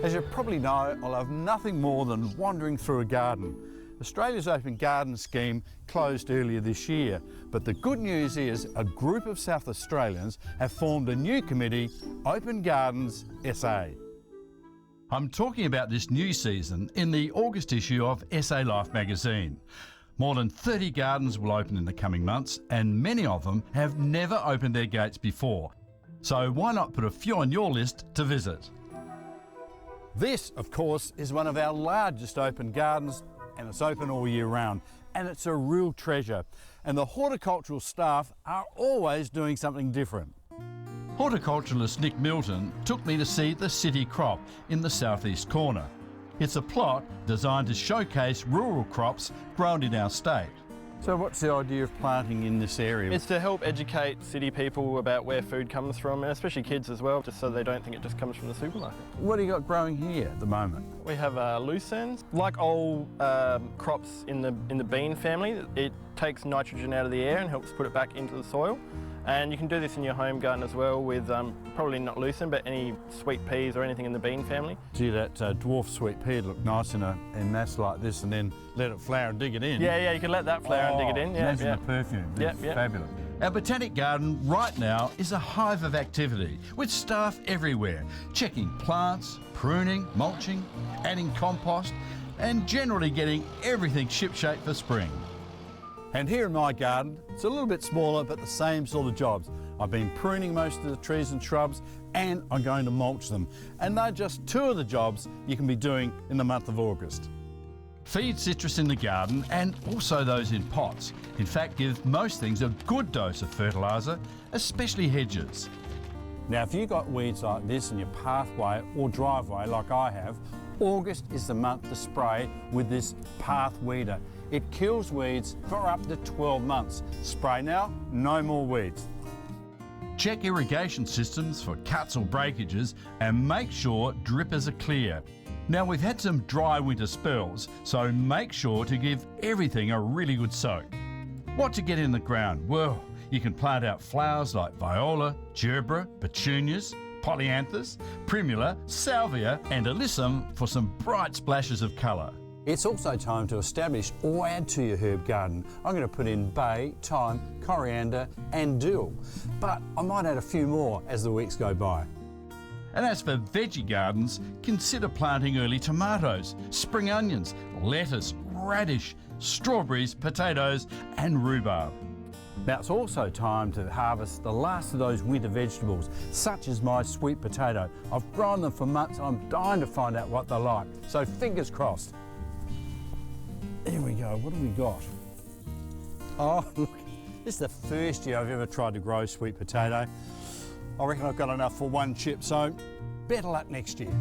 As you probably know, I love nothing more than wandering through a garden. Australia's Open Garden Scheme closed earlier this year, but the good news is a group of South Australians have formed a new committee, Open Gardens SA. I'm talking about this new season in the August issue of SA Life magazine. More than 30 gardens will open in the coming months, and many of them have never opened their gates before. So why not put a few on your list to visit? This, of course, is one of our largest open gardens, and it's open all year round, and it's a real treasure. And the horticultural staff are always doing something different. Horticulturalist Nick Milton took me to see the City Crop in the southeast corner. It's a plot designed to showcase rural crops grown in our state. So what's the idea of planting in this area? It's to help educate city people about where food comes from, and especially kids as well, just so they don't think it just comes from the supermarket. What do you got growing here at the moment? We have lucerne. Like all crops in the bean family, it takes nitrogen out of the air and helps put it back into the soil. And you can do this in your home garden as well with probably not lucerne, but any sweet peas or anything in the bean family. Gee, that dwarf sweet pea look nice in a mass like this, and then let it flower and dig it in. Yeah, you can let that flower and dig it in. Imagine the perfume. It's fabulous. Our botanic garden right now is a hive of activity with staff everywhere, checking plants, pruning, mulching, adding compost, and generally getting everything shipshape for spring. And here in my garden, it's a little bit smaller, but the same sort of jobs. I've been pruning most of the trees and shrubs, and I'm going to mulch them. And they're just two of the jobs you can be doing in the month of August. Feed citrus in the garden and also those in pots. In fact, give most things a good dose of fertiliser, especially hedges. Now, if you've got weeds like this in your pathway or driveway like I have, August is the month to spray with this path weeder. It kills weeds for up to 12 months. Spray now, no more weeds. Check irrigation systems for cuts or breakages and make sure drippers are clear. Now, we've had some dry winter spells, so make sure to give everything a really good soak. What to get in the ground? Well, you can plant out flowers like viola, gerbera, petunias, polyanthus, primula, salvia and alyssum for some bright splashes of colour. It's also time to establish or add to your herb garden. I'm going to put in bay, thyme, coriander and dill, but I might add a few more as the weeks go by. And as for veggie gardens, consider planting early tomatoes, spring onions, lettuce, radish, strawberries, potatoes and rhubarb. Now it's also time to harvest the last of those winter vegetables, such as my sweet potato. I've grown them for months and I'm dying to find out what they're like, so fingers crossed. Here we go, what have we got? Oh look, this is the first year I've ever tried to grow sweet potato. I reckon I've got enough for one chip, so better luck next year.